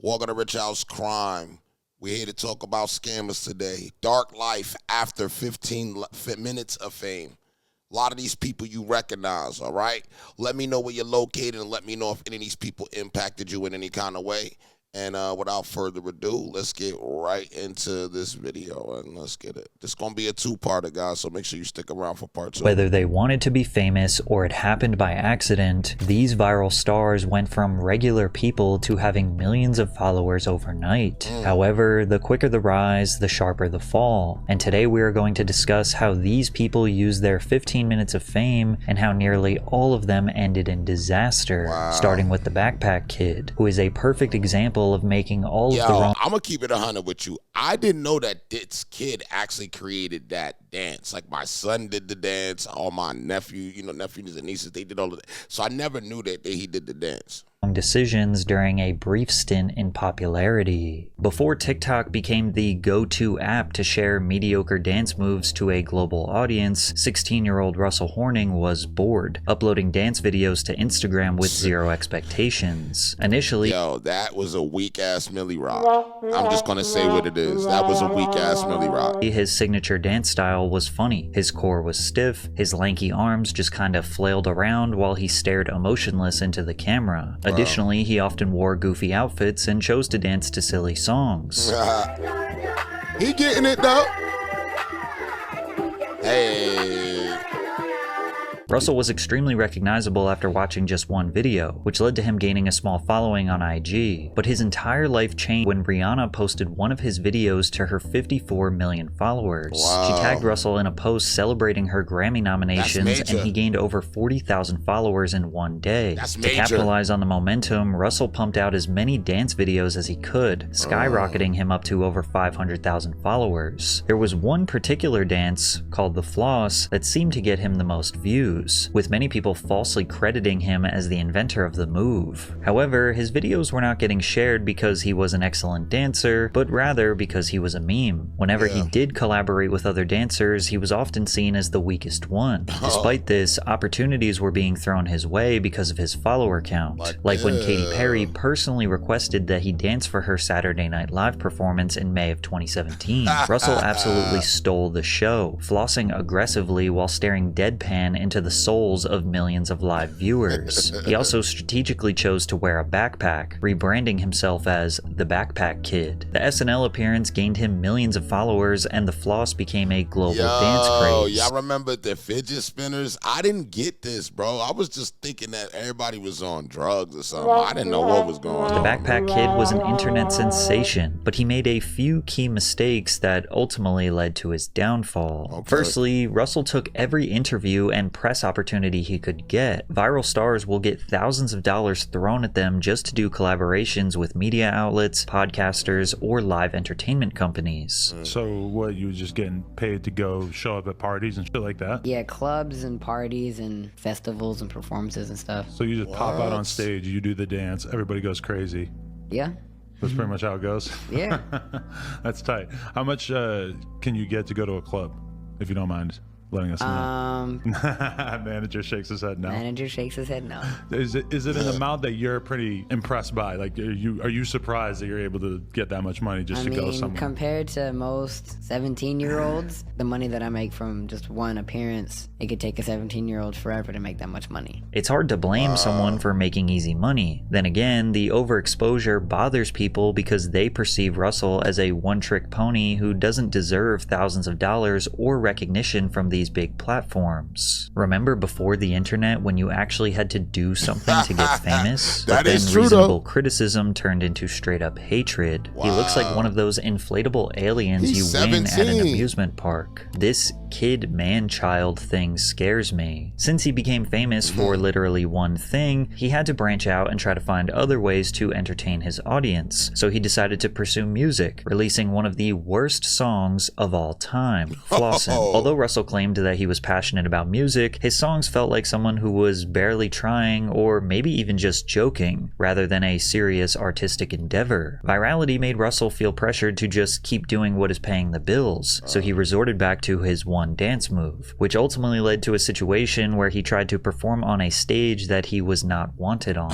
Welcome to Rich House Crime. We're here to talk about scammers today. Dark life after 15 minutes of fame. A lot of these people you recognize, all right? Let me know where you're located and let me know if any of these people impacted you in any kind of way. And without further ado, let's get right into this video and let's get it. This is going to be a two-parter, guys, so make sure you stick around for part two. Whether they wanted to be famous or it happened by accident, these viral stars went from regular people to having millions of followers overnight. However, the quicker the rise, the sharper the fall. And today we are going to discuss how these people used their 15 minutes of fame and how nearly all of them ended in disaster. Wow. Starting with the Backpack Kid, who is a perfect example of making all of the wrong— I'm gonna keep it 100 with you. I didn't know that this kid actually created that dance. Like, my son did the dance, all my nephews and nieces, they did all of that. So I never knew that he did the dance. Decisions during a brief stint in popularity. Before TikTok became the go-to app to share mediocre dance moves to a global audience, 16-year-old Russell Horning was bored, uploading dance videos to Instagram with zero expectations. Initially, that was a weak-ass Millie Rock. I'm just gonna say what it is. That was a weak-ass Millie Rock. His signature dance style was funny. His core was stiff, his lanky arms just kind of flailed around while he stared emotionless into the camera. Additionally, he often wore goofy outfits and chose to dance to silly songs. He getting it though. Hey. Russell was extremely recognizable after watching just one video, which led to him gaining a small following on IG. But his entire life changed when Rihanna posted one of his videos to her 54 million followers. Wow. She tagged Russell in a post celebrating her Grammy nominations, and he gained over 40,000 followers in one day. That's to capitalize on the momentum, Russell pumped out as many dance videos as he could, skyrocketing him up to over 500,000 followers. There was one particular dance, called the Floss, that seemed to get him the most views, with many people falsely crediting him as the inventor of the move. However, his videos were not getting shared because he was an excellent dancer, but rather because he was a meme. Whenever he did collaborate with other dancers, he was often seen as the weakest one. Despite this, opportunities were being thrown his way because of his follower count. Like when Katy Perry personally requested that he dance for her Saturday Night Live performance in May of 2017. Russell absolutely stole the show, flossing aggressively while staring deadpan into the souls of millions of live viewers. He also strategically chose to wear a backpack, rebranding himself as the Backpack Kid. The SNL appearance gained him millions of followers, and the floss became a global dance craze. Y'all remember the fidget spinners? I didn't get this, bro. I was just thinking that everybody was on drugs or something. I didn't know what was going on. The Backpack Kid was an internet sensation, but he made a few key mistakes that ultimately led to his downfall. Firstly, Russell took every interview and press opportunity he could get. Viral stars will get thousands of dollars thrown at them just to do collaborations with media outlets, podcasters, or live entertainment companies. So what, you were just getting paid to go show up at parties and shit like that? Yeah, clubs and parties and festivals and performances and stuff. So you just pop out on stage, you do the dance, everybody goes crazy. Yeah. That's pretty much how it goes? Yeah. That's tight. How much can you get to go to a club, if you don't mind letting us know? Manager shakes his head no. Manager shakes his head no. Is it an amount that you're pretty impressed by? Like, are you surprised that you're able to get that much money just to go somewhere? Compared to most 17-year-olds, the money that I make from just one appearance, it could take a 17-year-old forever to make that much money. It's hard to blame someone for making easy money. Then again, the overexposure bothers people because they perceive Russell as a one-trick pony who doesn't deserve thousands of dollars or recognition from these big platforms. Remember before the internet when you actually had to do something to get famous? That but is then true, reasonable though. criticism turned into straight up hatred. Wow. He looks like one of those inflatable aliens He's you 17. win at an amusement park. This kid man-child thing scares me. Since he became famous for literally one thing, he had to branch out and try to find other ways to entertain his audience. So he decided to pursue music, releasing one of the worst songs of all time, Flossin'. Although Russell claimed that he was passionate about music, his songs felt like someone who was barely trying or maybe even just joking, rather than a serious artistic endeavor. Virality made Russell feel pressured to just keep doing what is paying the bills, so he resorted back to his one dance move, which ultimately led to a situation where he tried to perform on a stage that he was not wanted on.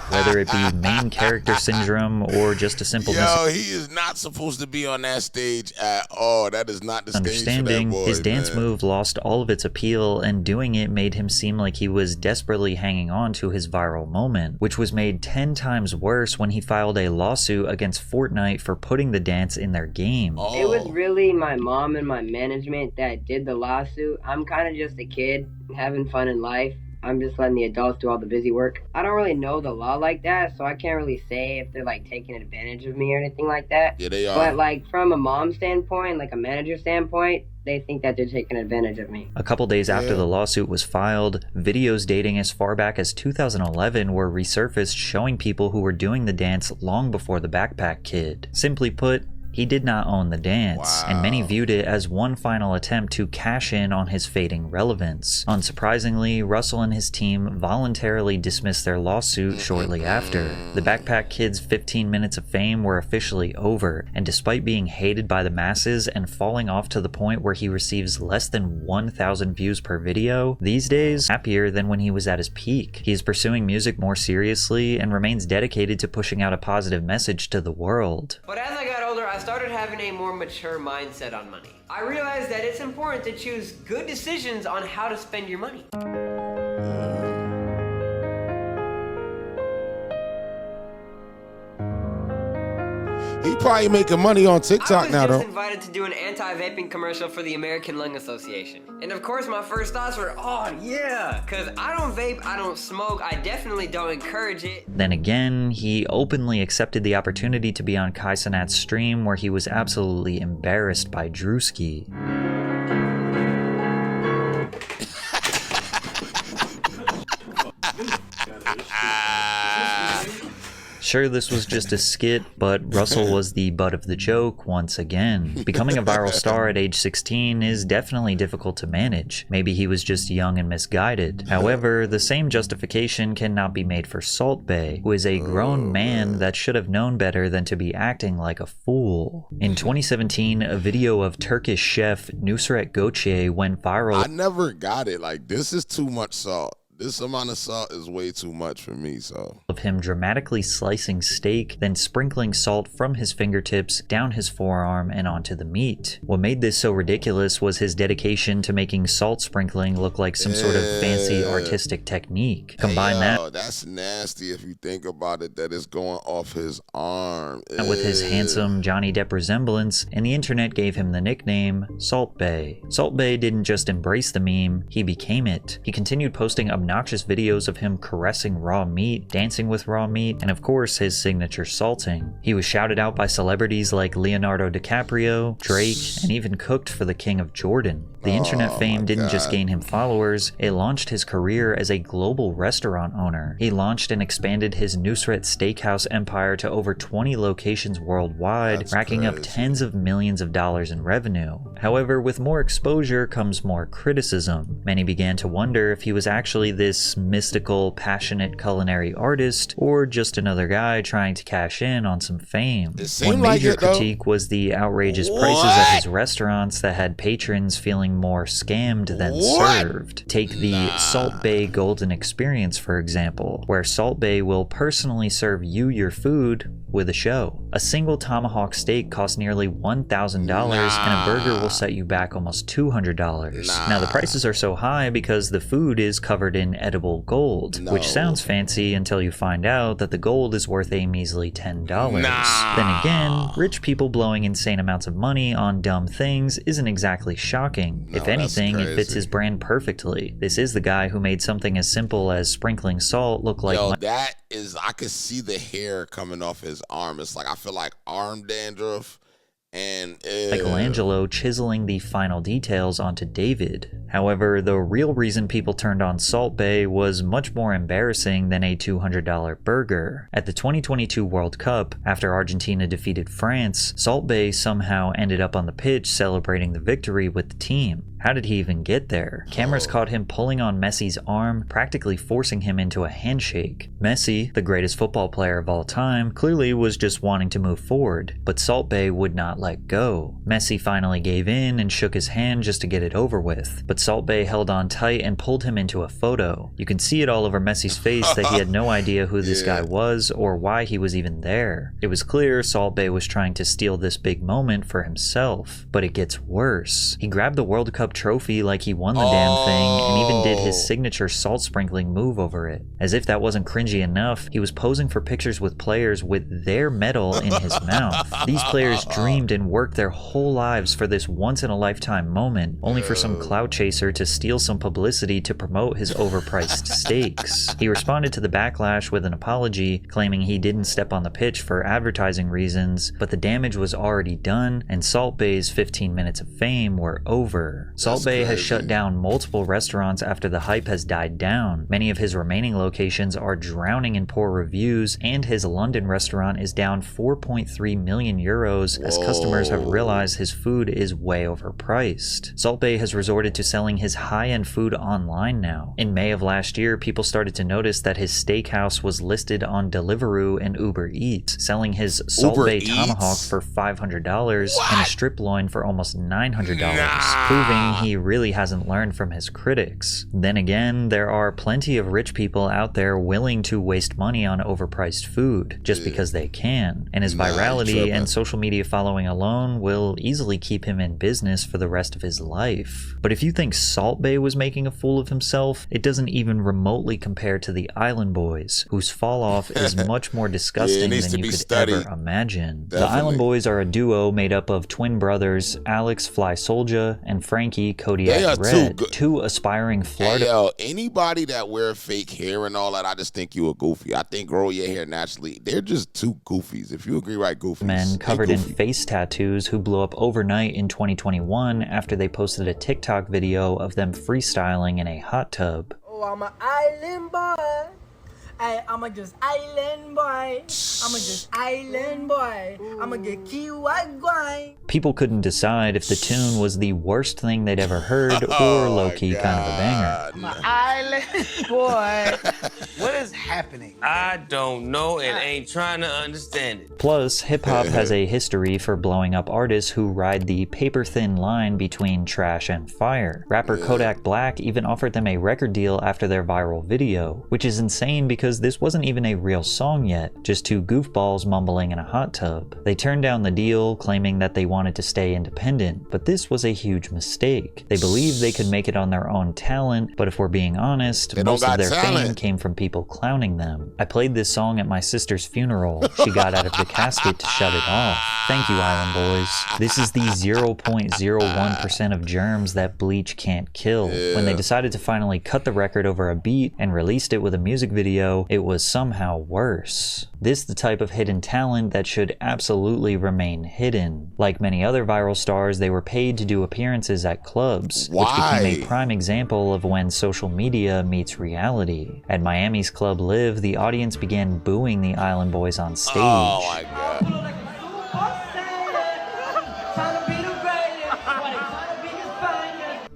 Whether it be main character syndrome or just a simple He is not supposed to be on that stage at all. That is not the stage for that misunderstanding, boy, his dance man. move lost all of its appeal, and doing it made him seem like he was desperately hanging on to his viral moment, which was made 10 times worse when he filed a lawsuit against Fortnite for putting the dance in their game. It was really my mom and my management that did the lawsuit. I'm kind of just a kid having fun in life. I'm just letting the adults do all the busy work. I don't really know the law like that, so I can't really say if they're like taking advantage of me or anything like that. Yeah, they are. But like from a mom standpoint, like a manager standpoint, they think that they're taking advantage of me. A couple days after the lawsuit was filed, videos dating as far back as 2011 were resurfaced showing people who were doing the dance long before the Backpack Kid. Simply put, he did not own the dance, and many viewed it as one final attempt to cash in on his fading relevance. Unsurprisingly, Russell and his team voluntarily dismissed their lawsuit shortly after. The Backpack Kid's 15 minutes of fame were officially over, and despite being hated by the masses and falling off to the point where he receives less than 1,000 views per video, these days, happier than when he was at his peak. He is pursuing music more seriously and remains dedicated to pushing out a positive message to the world. But as I got older, I started having a more mature mindset on money. I realized that it's important to choose good decisions on how to spend your money. He probably making money on TikTok now, I though. was just invited to do an anti-vaping commercial for the American Lung Association. And of course, my first thoughts were, oh yeah, because I don't vape, I don't smoke, I definitely don't encourage it. Then again, he openly accepted the opportunity to be on Kai Cenat's stream where he was absolutely embarrassed by Drewski. Sure, this was just a skit, but Russell was the butt of the joke once again. Becoming a viral star at age 16 is definitely difficult to manage. Maybe he was just young and misguided. However, the same justification cannot be made for Salt Bae, who is a grown man that should have known better than to be acting like a fool. In 2017, a video of Turkish chef Nusret Göçe went viral. I never got it. Like, this is too much salt. This amount of salt is way too much for me, so. Of him dramatically slicing steak, then sprinkling salt from his fingertips down his forearm and onto the meat. What made this so ridiculous was his dedication to making salt sprinkling look like some sort of fancy artistic technique. Combine that that's nasty if you think about it, that it's going off his arm. with his handsome Johnny Depp resemblance, and the internet gave him the nickname Salt Bae. Salt Bae didn't just embrace the meme, he became it. He continued posting obnoxious videos of him caressing raw meat, dancing with raw meat, and of course his signature salting. He was shouted out by celebrities like Leonardo DiCaprio, Drake, and even cooked for the King of Jordan. The internet fame didn't just gain him followers, it launched his career as a global restaurant owner. He launched and expanded his Nusret Steakhouse empire to over 20 locations worldwide, racking up tens of millions of dollars in revenue. However, with more exposure comes more criticism. Many began to wonder if he was actually this mystical, passionate culinary artist, or just another guy trying to cash in on some fame. One major critique was the outrageous prices at his restaurants that had patrons feeling more scammed than served. Take the Salt Bae Golden Experience, for example, where Salt Bae will personally serve you your food with a show. A single tomahawk steak costs nearly $1,000 and a burger will set you back almost $200. Now the prices are so high because the food is covered in edible gold, which sounds fancy until you find out that the gold is worth a measly $10. Then again, rich people blowing insane amounts of money on dumb things isn't exactly shocking. If anything, it fits his brand perfectly. This is the guy who made something as simple as sprinkling salt look like that is, I could see the hair coming off his arm. It's like, I feel like arm dandruff. And Michelangelo chiseling the final details onto David. However, the real reason people turned on Salt Bae was much more embarrassing than a $200 burger. At the 2022 World Cup, after Argentina defeated France, Salt Bae somehow ended up on the pitch celebrating the victory with the team. How did he even get there? Cameras caught him pulling on Messi's arm, practically forcing him into a handshake. Messi, the greatest football player of all time, clearly was just wanting to move forward, but Salt Bae would not let go. Messi finally gave in and shook his hand just to get it over with, but Salt Bae held on tight and pulled him into a photo. You can see it all over Messi's face that he had no idea who this guy was or why he was even there. It was clear Salt Bae was trying to steal this big moment for himself, but it gets worse. He grabbed the World Cup trophy like he won the damn thing and even did his signature salt sprinkling move over it. As if that wasn't cringy enough, he was posing for pictures with players with their medal in his mouth. These players dreamed and worked their whole lives for this once-in-a-lifetime moment, only for some clout chaser to steal some publicity to promote his overpriced steaks. He responded to the backlash with an apology, claiming he didn't step on the pitch for advertising reasons, but the damage was already done, and Salt Bae's 15 minutes of fame were over. Salt Bae has shut down multiple restaurants after the hype has died down. Many of his remaining locations are drowning in poor reviews, and his London restaurant is down 4.3 million euros as customers have realized his food is way overpriced. Salt Bae has resorted to selling his high-end food online now. In May of last year, people started to notice that his steakhouse was listed on Deliveroo and Uber Eats, selling his Salt Bae tomahawk for $500 and a strip loin for almost $900, proving he really hasn't learned from his critics. Then again, there are plenty of rich people out there willing to waste money on overpriced food just because they can, and his virality and social media following alone will easily keep him in business for the rest of his life. But if you think Salt Bae was making a fool of himself, it doesn't even remotely compare to the Island Boys, whose fall off is much more disgusting than you could ever imagine. The Island Boys are a duo made up of twin brothers Alex Fly Soldier and Frankie Kodiak Red, two aspiring Florida. Hey, yo, anybody that wear fake hair and all that, I just think you a goofy. I think grow your hair naturally. They're just two goofies. If you agree, right, goofies. Men covered in face tattoos who blew up overnight in 2021 after they posted a TikTok video of them freestyling in a hot tub. Oh, I'm an island boy. I'm just island boy. I'm just island boy. I'ma get Kiwi. People couldn't decide if the tune was the worst thing they'd ever heard or low-key kind of a banger. I'm an island boy. What is happening? I don't know and ain't trying to understand it. Plus, hip-hop has a history for blowing up artists who ride the paper-thin line between trash and fire. Rapper Kodak Black even offered them a record deal after their viral video, which is insane because this wasn't even a real song yet, just two goofballs mumbling in a hot tub. They turned down the deal, claiming that they wanted to stay independent, but this was a huge mistake. They believed they could make it on their own talent, but if we're being honest, most of their fame came from people clowning them. I played this song at my sister's funeral. She got out of the casket to shut it off. Thank you, Island Boys. This is the 0.01% of germs that bleach can't kill. When they decided to finally cut the record over a beat and released it with a music video, it was somehow worse. This the type of hidden talent that should absolutely remain hidden. Like many other viral stars, they were paid to do appearances at clubs, which became a prime example of when social media meets reality. At Miami's Club Live, the audience began booing the Island Boys on stage. Oh my God.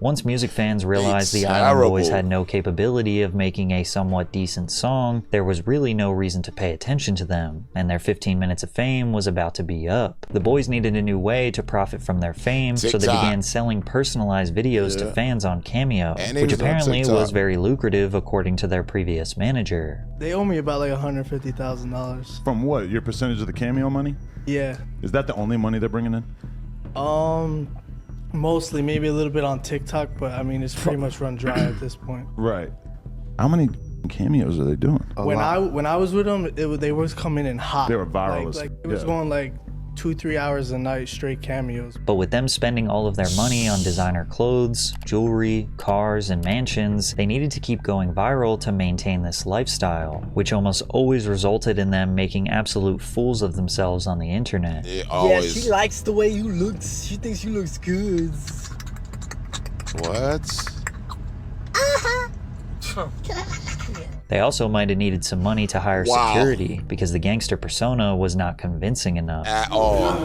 Once music fans realized the Island Boys had no capability of making a somewhat decent song, there was really no reason to pay attention to them, and their 15 minutes of fame was about to be up. The boys needed a new way to profit from their fame, so they began selling personalized videos to fans on Cameo, which apparently was very lucrative according to their previous manager. They owe me about like $150,000. From what? Your percentage of the Cameo money? Yeah. Is that the only money they're bringing in? Mostly, maybe a little bit on TikTok, but I mean, it's pretty much run dry at this point. Right. How many cameos are they doing? When I was with them, they was coming in hot. They were viral. Like it was going like 2-3 hours a night, straight cameos. But with them spending all of their money on designer clothes, jewelry, cars, and mansions, they needed to keep going viral to maintain this lifestyle, which almost always resulted in them making absolute fools of themselves on the internet. Yeah, she likes the way you look. She thinks you looks good. What? They also might have needed some money to hire security because the gangster persona was not convincing enough. At all.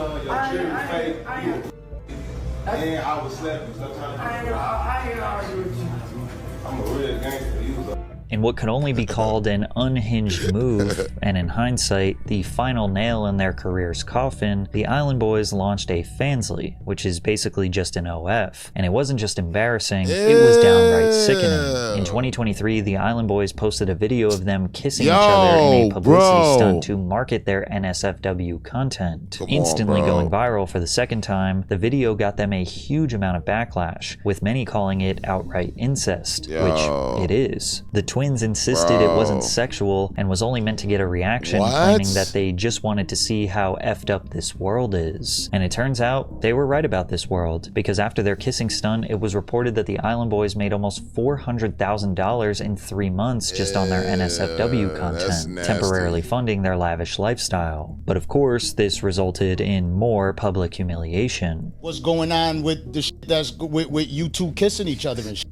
In what could only be called an unhinged move, and in hindsight, the final nail in their career's coffin, the Island Boys launched a fansly, which is basically just an OF. And it wasn't just embarrassing, it was downright sickening. In 2023, the Island Boys posted a video of them kissing each other in a publicity stunt to market their NSFW content. Instantly going viral for the second time, the video got them a huge amount of backlash, with many calling it outright incest, which it is. The twins insisted it wasn't sexual and was only meant to get a reaction, claiming that they just wanted to see how effed up this world is. And it turns out they were right about this world, because after their kissing stunt, it was reported that the Island Boys made almost $400,000 in 3 months just on their NSFW content, temporarily funding their lavish lifestyle. But of course, this resulted in more public humiliation. What's going on with the shit that's with you two kissing each other and shit?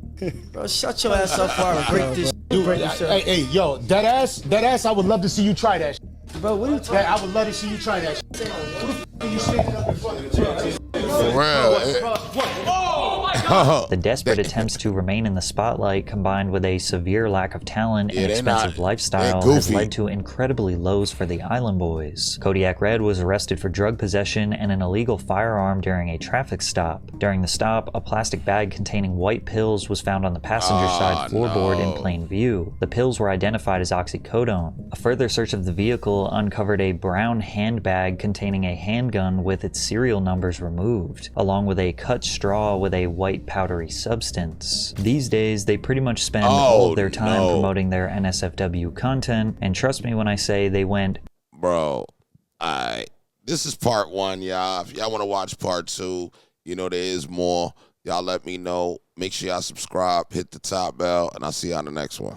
Bro, shut your ass up before I break this shit. Dude, hey, yo, that ass, I would love to see you try that shit. Bro, what are you talking about? I would love to see you try that shit. Who the f*** are you standing up in front of the The desperate attempts to remain in the spotlight, combined with a severe lack of talent and expensive lifestyle, has led to incredibly lows for the Island Boys. Kodiak Red was arrested for drug possession and an illegal firearm during a traffic stop. During the stop, a plastic bag containing white pills was found on the passenger side floorboard in plain view. The pills were identified as oxycodone. A further search of the vehicle uncovered a brown handbag containing a handgun with its serial numbers removed, along with a cut straw with a white powdery substance. These days, they pretty much spend all of their time promoting their NSFW content, and trust me when I say they went, bro, alright, this is part 1, y'all. If y'all want to watch part 2, you know there is more. Y'all let me know. Make sure y'all subscribe, hit the top bell, and I'll see y'all on the next one.